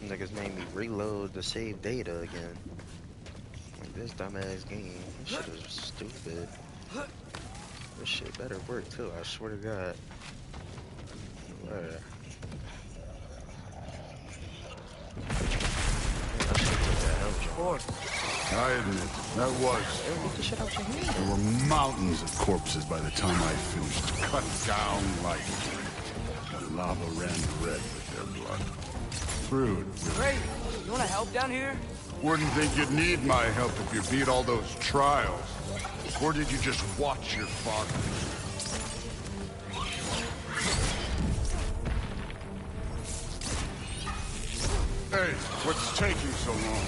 Niggas made me reload the save data again. Like this dumbass game. This shit is stupid. This shit better work too, I swear to God. Where? That shit took that hell jump. I admit, that was. Get the shit out your hand. There were mountains of corpses by the time I finished. Cut down like the lava ran red with their blood. Fruit. Great. You want to help down here? Wouldn't think you'd need my help if you beat all those trials. Or did you just watch your father? Hey, what's taking so long?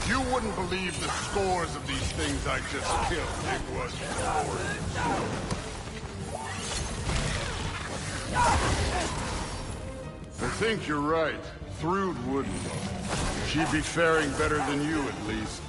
You wouldn't believe the scores of these things I just killed. It was glorious. I think you're right. Thrud wouldn't. She'd be faring better than you, at least.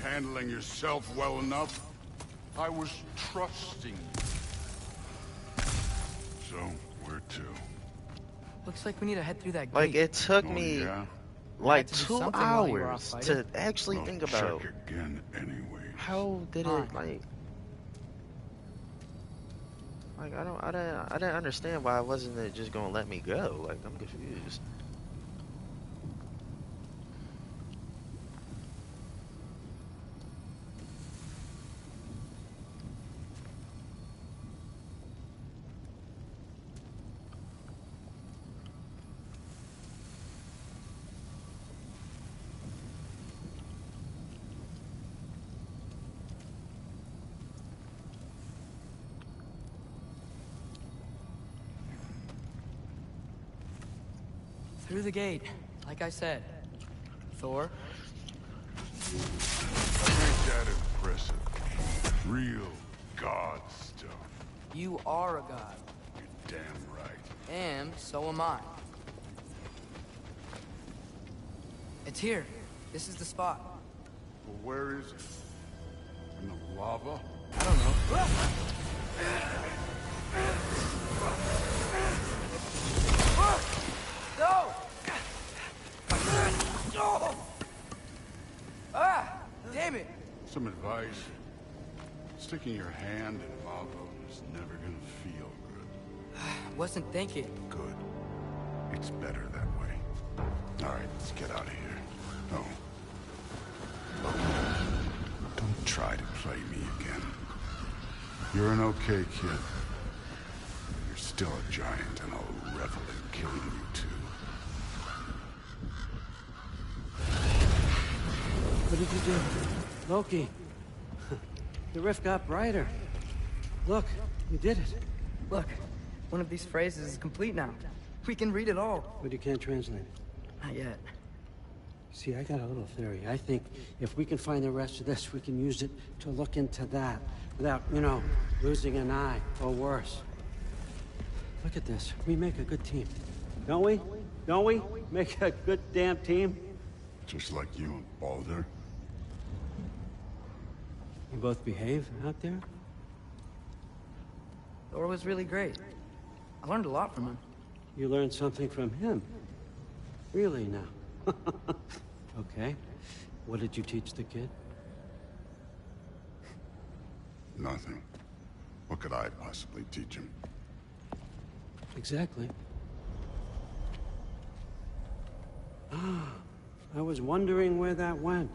Handling yourself well enough. I was trusting you. So, where to? Looks like we need to head through that gate. Like it took Oh, me yeah? like to do 2 something while you were hours off to fighting. actually Well, think about check again anyway. how did it like I didn't understand why wasn't it just gonna let me go. Like I'm confused. Through the gate, like I said. Thor? Ain't that impressive? Real god stuff. You are a god. You're damn right. And so am I. It's here. This is the spot. Well, where is it? In the lava? I don't know. No! Ah! Damn it! Some advice. Sticking your hand in lava is never gonna feel good. Wasn't thinking. Good. It's better that way. Alright, let's get out of here. Oh. Don't try to play me again. You're an okay kid. You're still a giant, and I'll revel in killing you too. What did you do? Loki. The rift got brighter. Look, you did it. Look, one of these phrases is complete now. We can read it all. But you can't translate it. Not yet. See, I got a little theory. I think if we can find the rest of this, we can use it to look into that without, you know, losing an eye or worse. Look at this. We make a good team. Don't we? Don't we? Make a good damn team? Just like you and Baldur. You both behave out there? Thor was really great. I learned a lot from him. You learned something from him? Really now? Okay. What did you teach the kid? Nothing. What could I possibly teach him? Exactly. I was wondering where that went.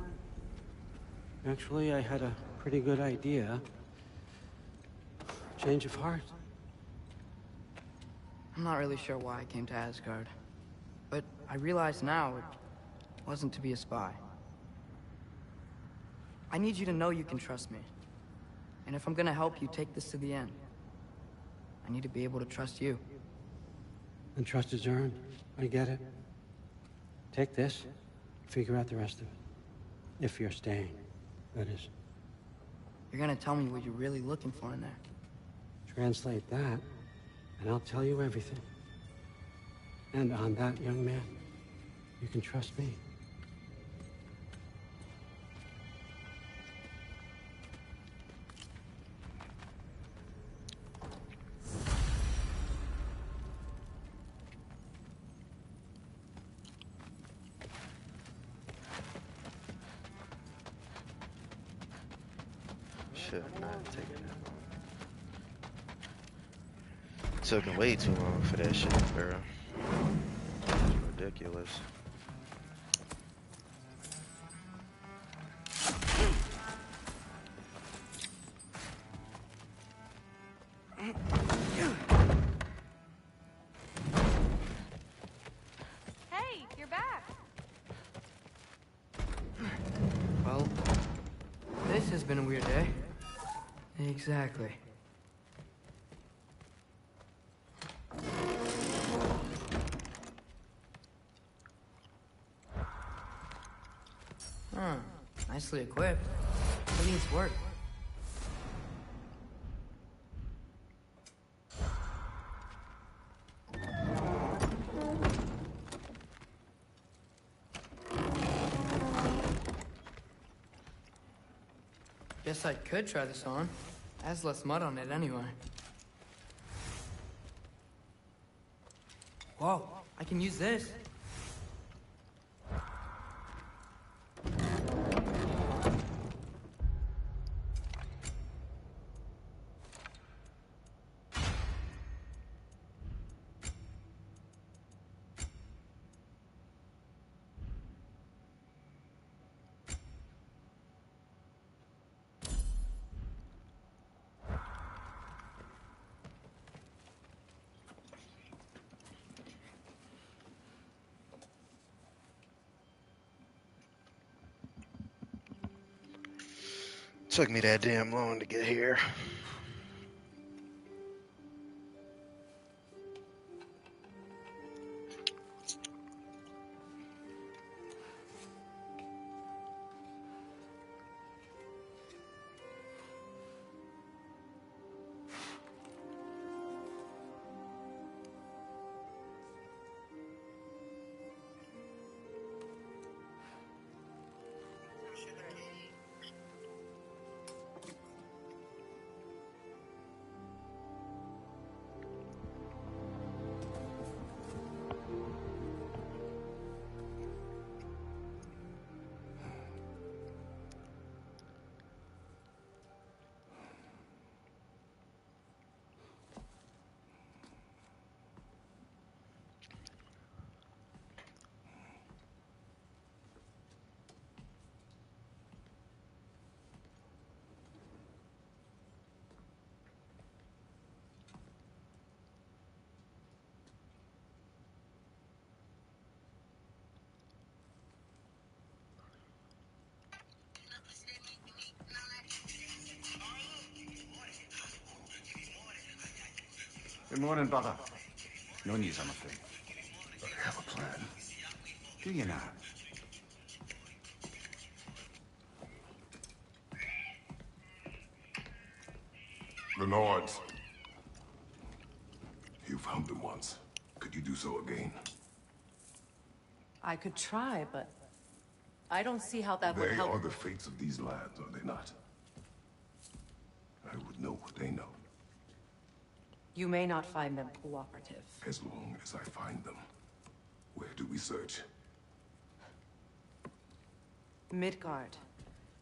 Actually, I had a pretty good idea. Change of heart. I'm not really sure why I came to Asgard. But I realize now it wasn't to be a spy. I need you to know you can trust me. And if I'm gonna help you take this to the end, I need to be able to trust you. And trust is earned. I get it. Take this, figure out the rest of it. If you're staying, that is. You're gonna tell me what you're really looking for in there. Translate that, and I'll tell you everything. And on that, young man, you can trust me. Shit, not taking that long. Took way too long for that shit, bro. Ridiculous. Hey, you're back. Well, this has been a weird day. Exactly. Huh. Nicely equipped. It needs work. Guess I could try this on. Has less mud on it anyway. Whoa, I can use this. Took me that damn long to get here. Good morning, brother. No news, I'm afraid. But I have a plan. Do you now? The Nords. You found them once. Could you do so again? I could try, but I don't see how that would They help. are the fates of these lands, are they not? I would know what they know. You may not find them cooperative. As long as I find them, where do we search? Midgard.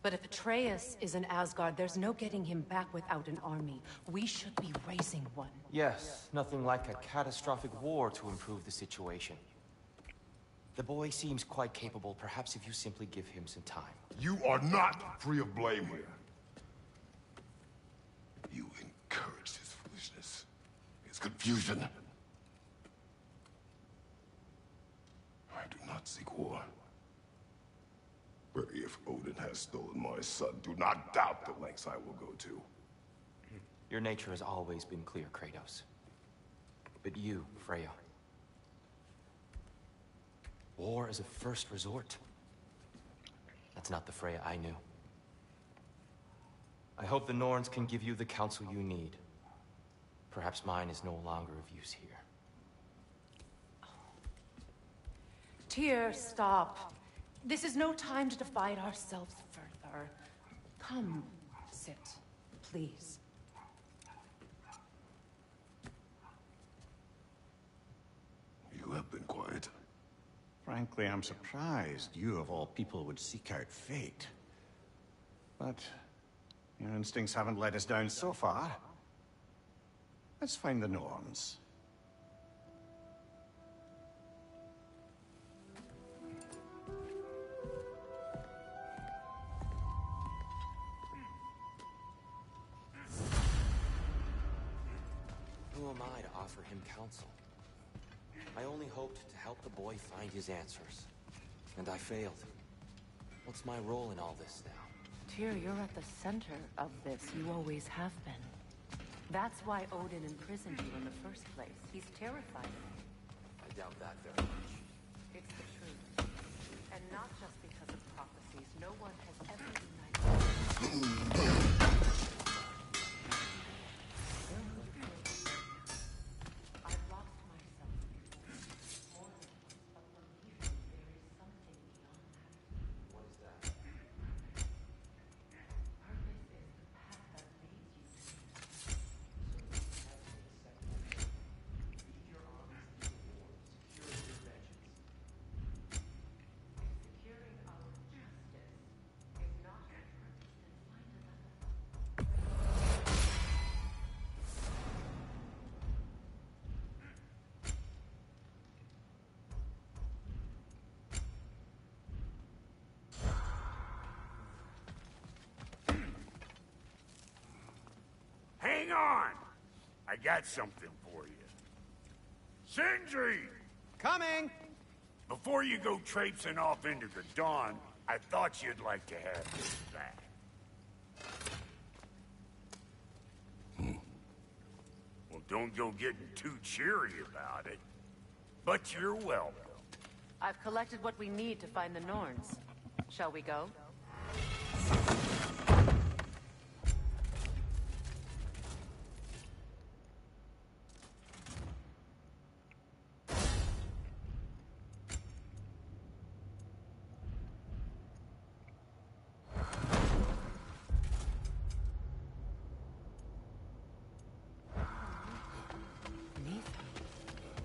But if Atreus is in Asgard, there's no getting him back without an army. We should be raising one. Yes, nothing like a catastrophic war to improve the situation. The boy seems quite capable, perhaps if you simply give him some time. You are not free of blame here. You encouraged his foolishness, his confusion. I do not seek war. But if Odin has stolen my son, do not doubt the lengths I will go to. Your nature has always been clear, Kratos. But you, Freya. War is a first resort. That's not the Freya I knew. I hope the Norns can give you the counsel you need. Perhaps mine is no longer of use here. Tyr, stop. This is no time to divide ourselves further. Come, sit, please. You have been quiet. Frankly, I'm surprised you of all people would seek out fate. But your instincts haven't let us down so far. Let's find the Norns. Who am I to offer him counsel? I only hoped to help the boy find his answers. And I failed. What's my role in all this now? Tyr, you're at the center of this. You always have been. That's why Odin imprisoned you in the first place. He's terrified of you. I doubt that very much. It's the truth. And not just because of prophecies. No one has ever united. I've lost myself. More than once, but believe me, there is something beyond that. What is that? Purpose is the path that leads you to it. Securing our justice is not your purpose, then find another. Hang on! I got something for you. Sindri! Coming! Before you go traipsing off into the dawn, I thought you'd like to have this back. Well, don't go getting too cheery about it. But you're welcome. I've collected what we need to find the Norns. Shall we go?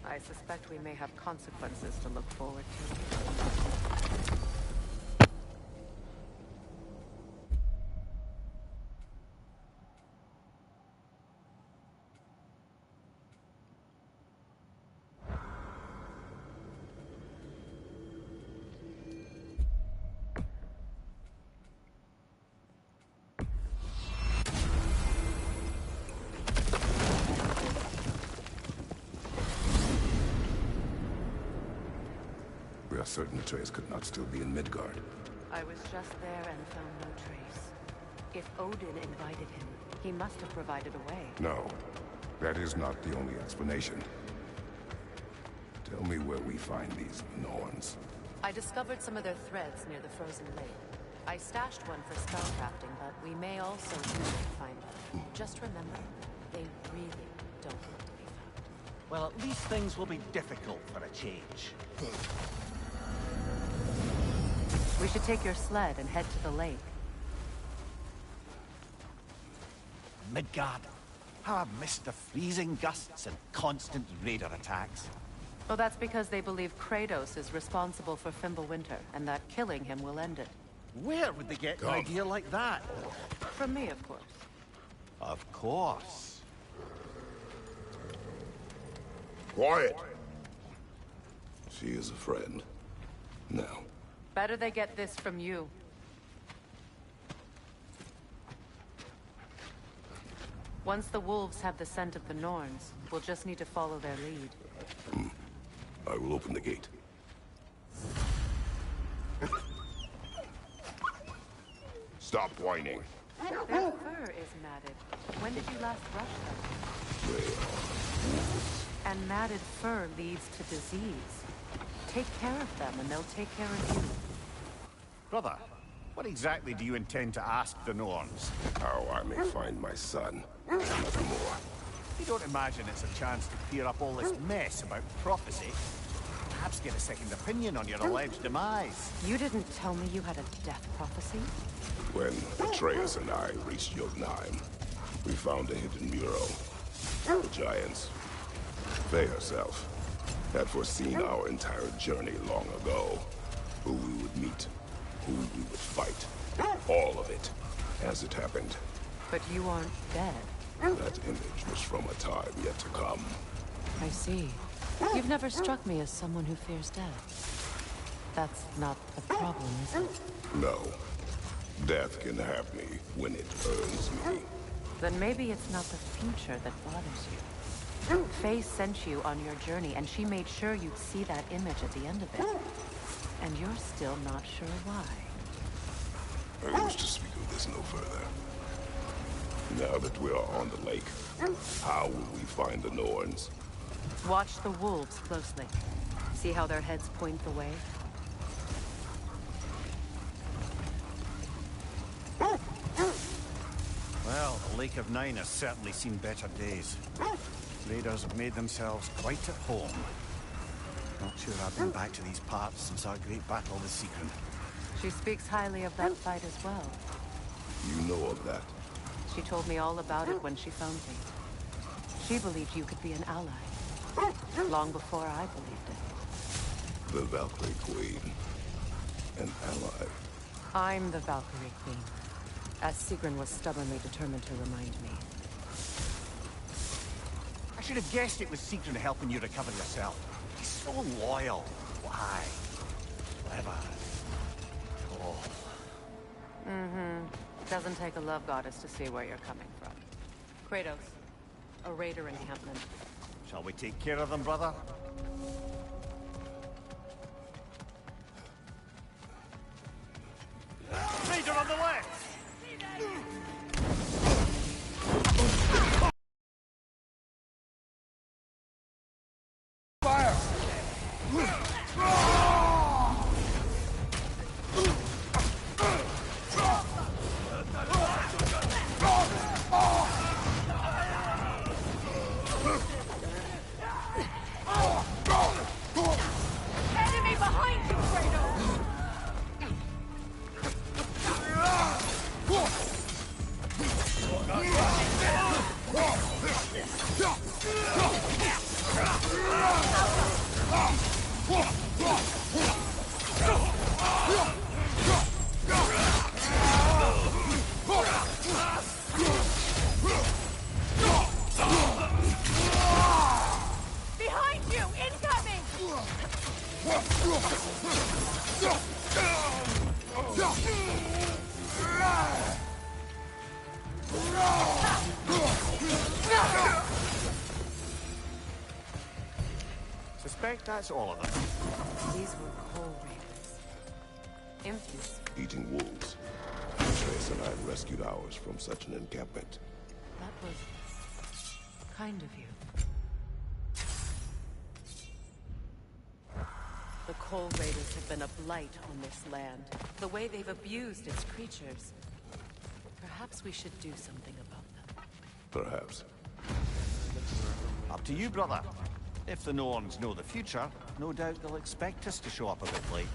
I suspect we may have consequences to look forward to. We are certain Atreus could not still be in Midgard. I was just there and found no trace. If Odin invited him, he must have provided a way. No, that is not the only explanation. Tell me where we find these Norns. I discovered some of their threads near the frozen lake. I stashed one for spellcrafting, but we may also use it to find them. Just remember, they really don't want to be found. Well, at least things will be difficult for a change. We should take your sled and head to the lake. Midgard, How I've missed the freezing gusts and constant raider attacks. Well, that's because they believe Kratos is responsible for Fimbulwinter, and that killing him will end it. Where would they get an idea like that? From me, of course. Of course. Quiet! She is a friend. Now. Better they get this from you. Once the wolves have the scent of the Norns, we'll just need to follow their lead. I will open the gate. Stop whining. Their fur is matted. When did you last brush them? They are wolves. And matted fur leads to disease. Take care of them, and they'll take care of you. Brother, what exactly do you intend to ask the Norns? How I may find my son. Nothing more. You don't imagine it's a chance to clear up all this mess about prophecy? Perhaps get a second opinion on your alleged demise. You didn't tell me you had a death prophecy? When Atreus and I reached Jotunheim, we found a hidden mural. The giants, they herself, had foreseen our entire journey long ago. Who we would meet, who we would fight. All of it, as it happened. But you aren't dead. That image was from a time yet to come. I see. You've never struck me as someone who fears death. That's not the problem, is it? No. Death can have me when it earns me. Then maybe it's not the future that bothers you. Faye sent you on your journey, and she made sure you'd see that image at the end of it. And you're still not sure why. I wish to speak of this no further. Now that we are on the lake, how will we find the Norns? Watch the wolves closely. See how their heads point the way? Well, the Lake of Nine has certainly seen better days. Raiders have made themselves quite at home. Not sure I've been back to these parts since our great battle with Sigrun. She speaks highly of that fight as well. You know of that? She told me all about it when she found me. She believed you could be an ally. Long before I believed it. The Valkyrie Queen. An ally. I'm the Valkyrie Queen. As Sigrun was stubbornly determined to remind me. I should have guessed it was Sigrun helping you recover yourself. He's so loyal. Why? Clever. Oh. Doesn't take a love goddess to see where you're coming from. Kratos, a raider encampment. Shall we take care of them, brother? Raider on the left! Enemy behind you, Kratos! Behind you! Incoming! Suspect that's all of them. These were coal raiders. Imps. Eating wolves. Atreus and I rescued ours from such an encampment. That was kind of you. The Coal Raiders have been a blight on this land. The way they've abused its creatures. Perhaps we should do something about them. Perhaps. Up to you, brother. If the Norns know the future, no doubt they'll expect us to show up a bit late.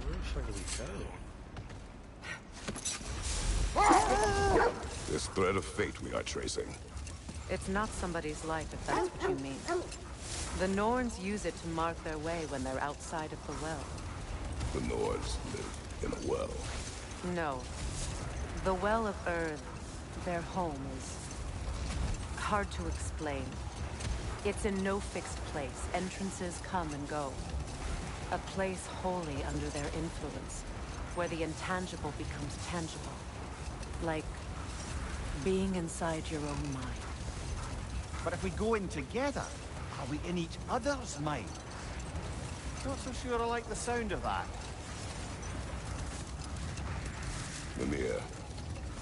Where the fuck did we go? This thread of fate we are tracing. It's not somebody's life, if that's what you mean. The Norns use it to mark their way when they're outside of the well. The Nords live in a well. No. The Well of Earth, their home, is hard to explain. It's in no fixed place. Entrances come and go. A place wholly under their influence, where the intangible becomes tangible. Like being inside your own mind. But if we go in together, are we in each other's mind? Not so sure I like the sound of that. Mimir,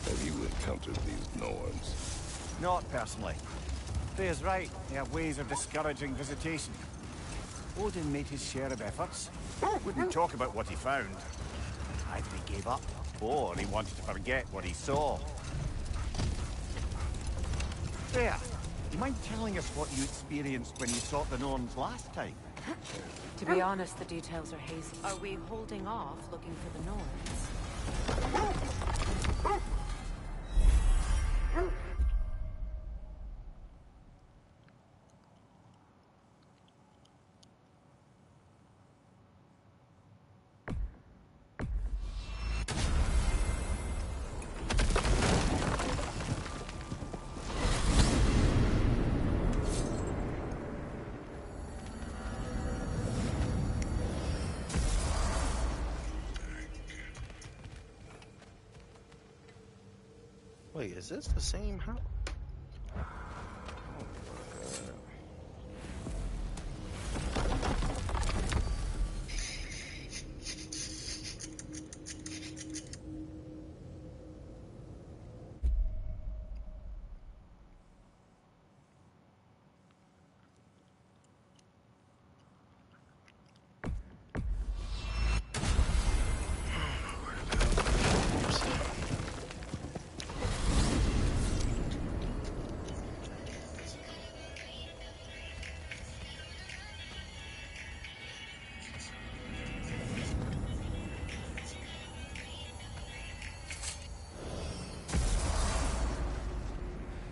have you encountered these Norns? Not personally. Freya's right. They have ways of discouraging visitation. Odin made his share of efforts. Wouldn't talk about what he found. Either he gave up, or he wanted to forget what he saw. Freya, do you mind telling us what you experienced when you sought the Norns last time? To be honest, the details are hazy. Are we holding off looking for the Norns? Wait, is this the same house?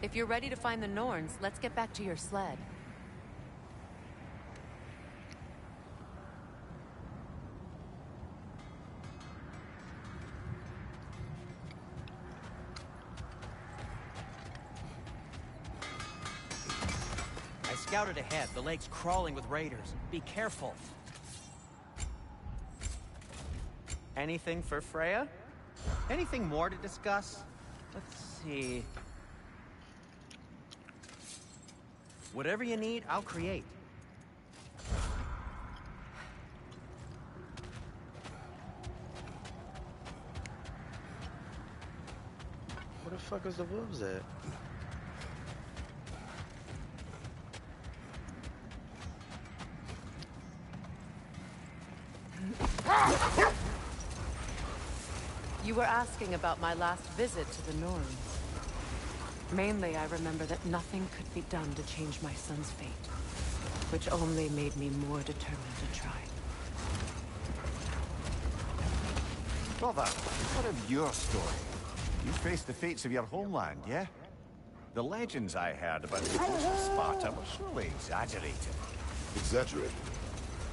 If you're ready to find the Norns, let's get back to your sled. I scouted ahead. The lake's crawling with raiders. Be careful. Anything for Freya? Anything more to discuss? Let's see. Whatever you need, I'll create. Where the fuck is the wolves at? You were asking about my last visit to the Norns. Mainly, I remember that nothing could be done to change my son's fate, which only made me more determined to try. Brother, what of your story? You faced the fates of your homeland, yeah? The legends I heard about the coast of Sparta were surely exaggerated. Exaggerated?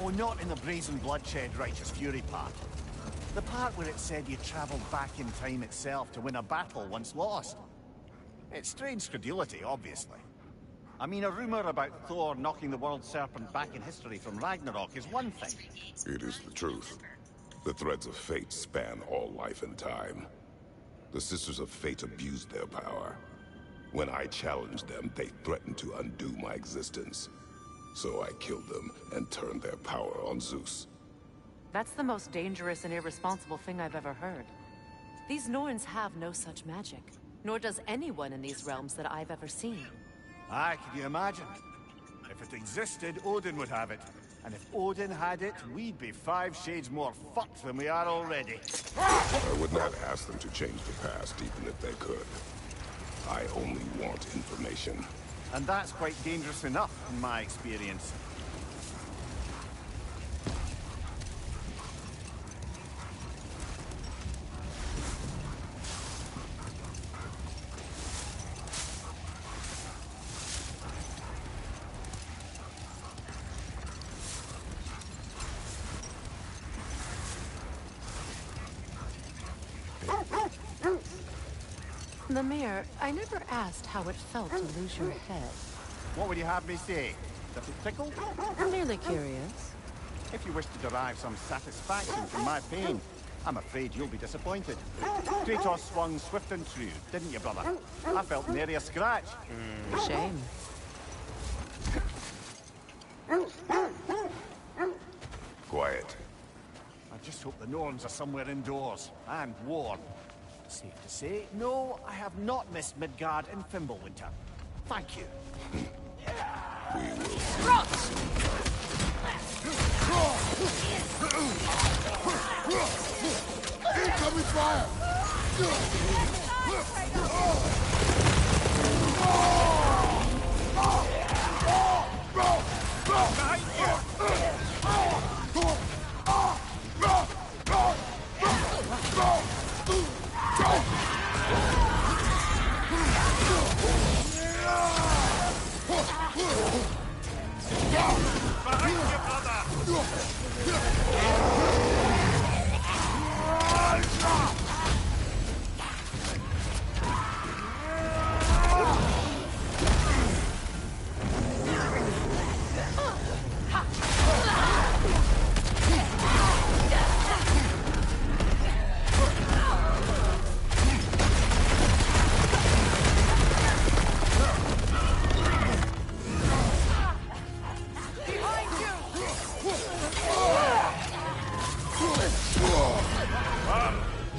Oh, not in the brazen bloodshed righteous fury part. The part where it said you traveled back in time itself to win a battle once lost. It's strange credulity, obviously. I mean, a rumor about Thor knocking the world serpent back in history from Ragnarok is one thing. It is the truth. The threads of fate span all life and time. The Sisters of Fate abused their power. When I challenged them, they threatened to undo my existence. So I killed them and turned their power on Zeus. That's the most dangerous and irresponsible thing I've ever heard. These Norns have no such magic, nor does anyone in these realms that I've ever seen. Aye, can you imagine? If it existed, Odin would have it. And if Odin had it, we'd be 5 shades more fucked than we are already. I would not ask them to change the past, even if they could. I only want information. And that's quite dangerous enough, in my experience. The mayor, I never asked how it felt to lose your head. What would you have me say? Does it tickle? Merely curious. If you wish to derive some satisfaction from my pain, I'm afraid you'll be disappointed. Kratos swung swift and true, didn't you, brother? I felt nary a scratch. Shame. Quiet. I just hope the Norns are somewhere indoors, and warm. Safe to say, no, I have not missed Midgard and Fimbulwinter. Thank you. We will Incoming fire!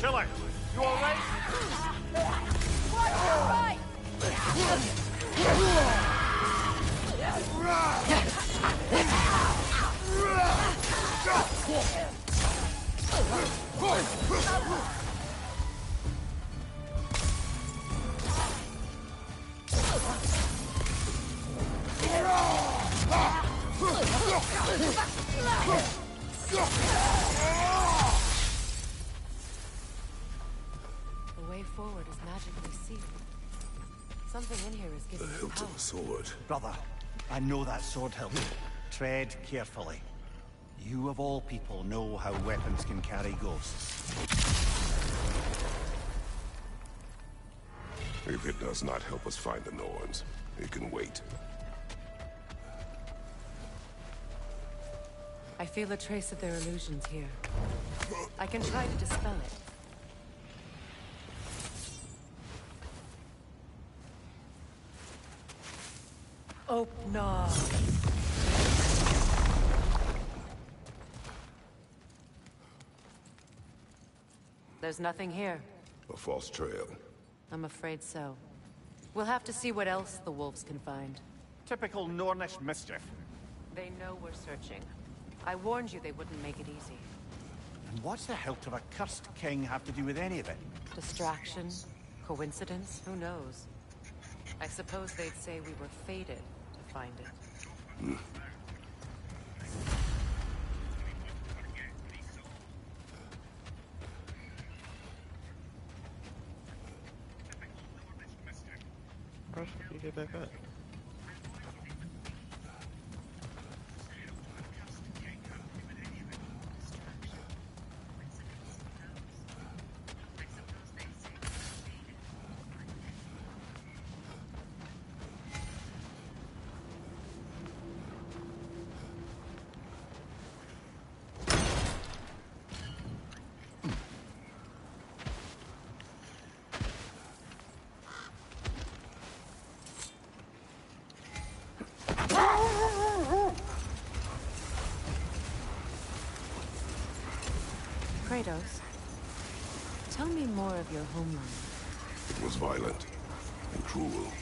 Killer, you all right? The way forward is magically sealed. Something in here is the giving it hilt power. of a sword. Brother, I know that sword hilt. Tread carefully. You of all people know how weapons can carry ghosts. If it does not help us find the Norns, it can wait. I feel a trace of their illusions here. I can try to dispel it. Open. There's nothing here. A false trail. I'm afraid so. We'll have to see what else the wolves can find. Typical Nornish mischief. They know we're searching. I warned you they wouldn't make it easy. And what's the hilt of a cursed king have to do with any of it? Distraction? Coincidence? Who knows? I suppose they'd say we were fated to find it. How the fuck you get back up? Kratos, tell me more of your homeland. It was violent and cruel.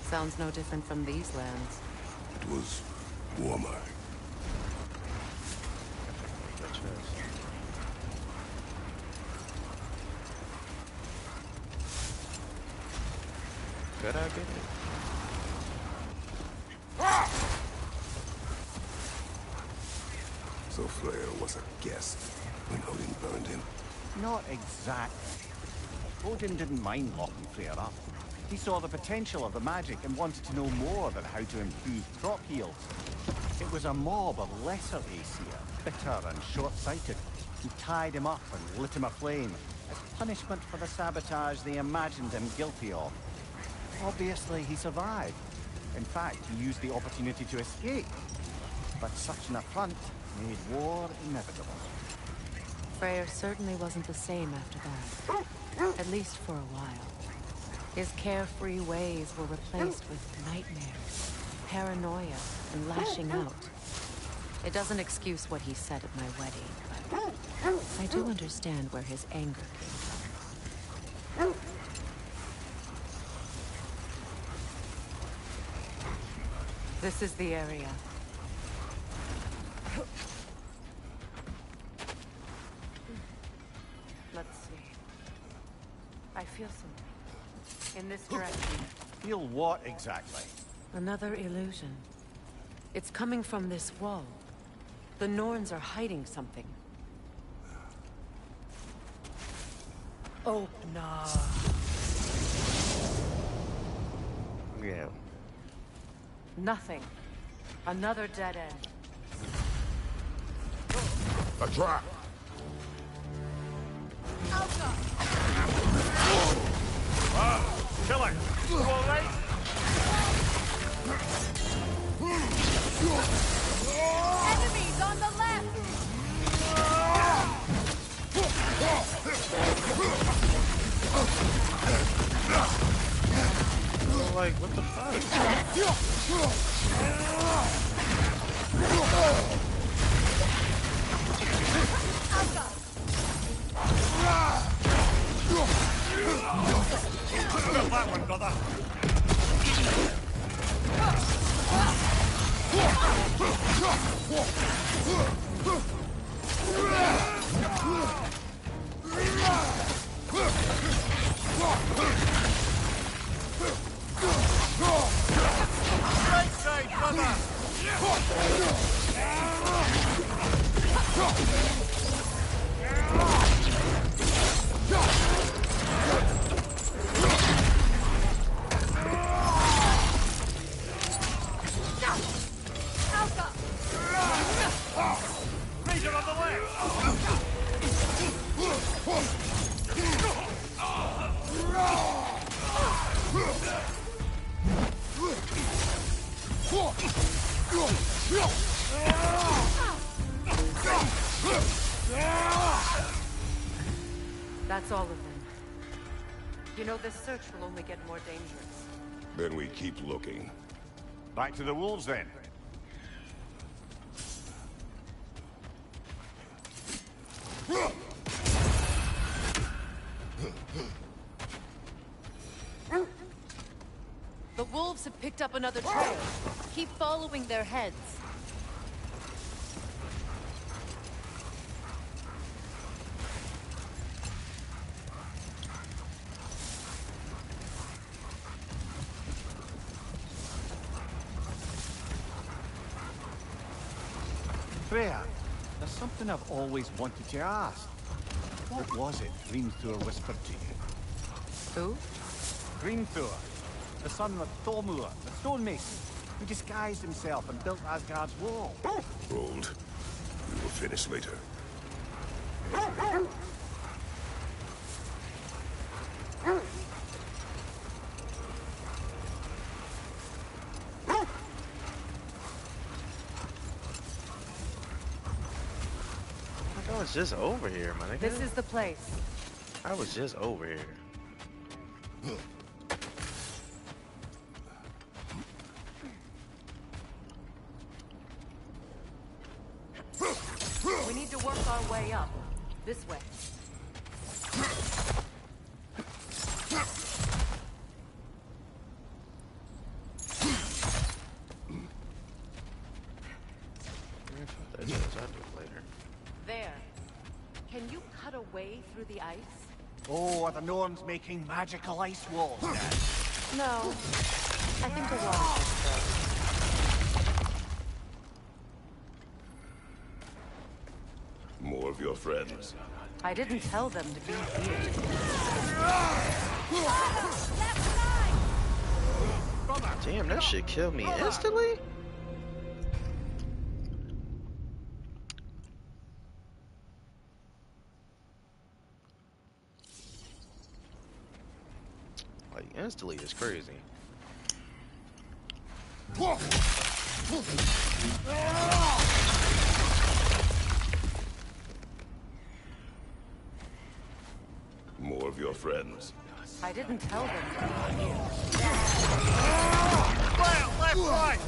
Sounds no different from these lands. It was warmer. Could I get it? So Freyr was a guest when Odin burned him. Not exactly. Odin didn't mind locking Freyr up. He saw the potential of the magic and wanted to know more than how to improve crop yields. It was a mob of lesser Aesir, bitter and short-sighted, who tied him up and lit him aflame. as punishment for the sabotage they imagined him guilty of. Obviously, he survived. In fact, he used the opportunity to escape. But such an affront made war inevitable. Freyr certainly wasn't the same after that. At least for a while. His carefree ways were replaced with nightmares, paranoia, and lashing out. It doesn't excuse what he said at my wedding, but I do understand where his anger came from. This is the area. Let's see. I feel something. In this direction. Feel what exactly? Another illusion. It's coming from this wall. The Norns are hiding something. Open up. Yeah. Nothing. Another dead end. A trap! Kill it! You all right? Enemies on the left! Like, what the fuck? Got that one, brother. Right side, brother. Ranger on the left. That's all of them. You know, this search will only get more dangerous. Then we keep looking. Back to the wolves, then. The wolves have picked up another trail. Keep following their heads. Freya, there's something I've always wanted to ask. What was it Greenthor whispered to you? Who? Greenthor, the son of Thormur, the stonemason, who disguised himself and built Asgard's wall. Rolled. We will finish later. I was just over here, my nigga. This is the place. I was just over here. We need to work our way up. This way. I'll do it later. There. Can you cut a way through the ice? Oh, are the Norns making magical ice walls, Dad? No. I think the water is frozen. More of your friends. I didn't tell them to be here. Damn, that shit killed me instantly? instantly is crazy. More of your friends. I didn't tell them. Left, right!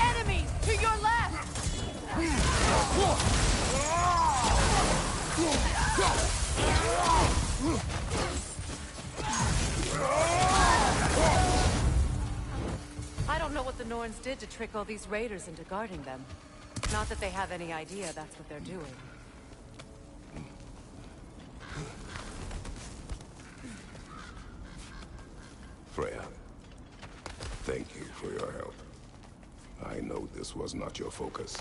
Enemies to your left! I don't know what the Norns did to trick all these raiders into guarding them. Not that they have any idea that's what they're doing. Freya, thank you for your help. I know this was not your focus.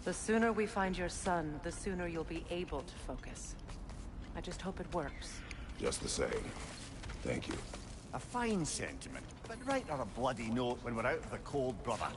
The sooner we find your son, the sooner you'll be able to focus. I just hope it works. Just the same, thank you. A fine sentiment, but write on a bloody note when we're out of the cold, brother.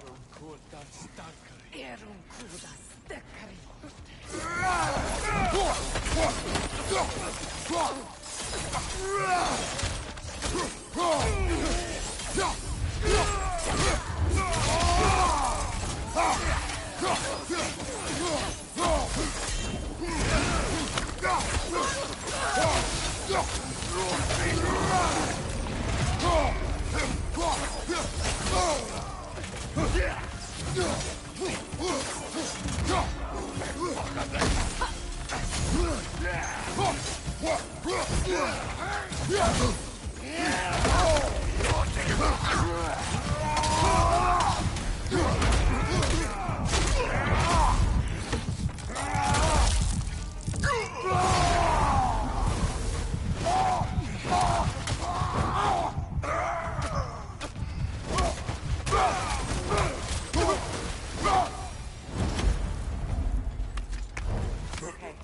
Okay,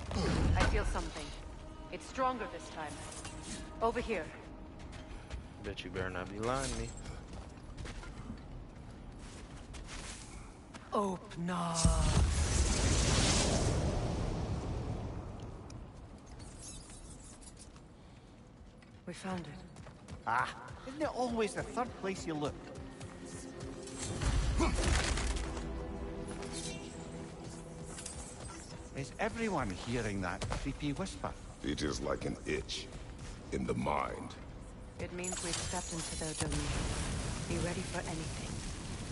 I feel something. It's stronger this time. Over here. Bet you better not be lying to me. Open up. We found it. Ah, isn't it always the third place you look? Is everyone hearing that creepy whisper? It is like an itch in the mind. It means we've stepped into their domain. Be ready for anything.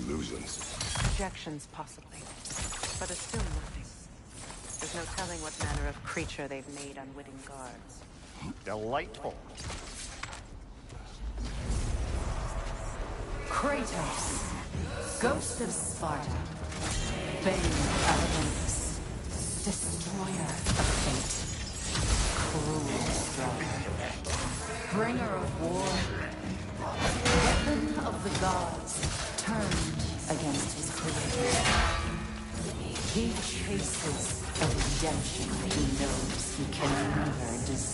Illusions. Projections, possibly. But assume nothing. There's no telling what manner of creature they've made unwitting guards. Delightful. Kratos, Ghost of Sparta, Bane of Olympus, Destroyer of Fate, Cruel Striker, Bringer of War, Weapon of the Gods, turned against his creator. He chases the redemption he knows he can never deserve.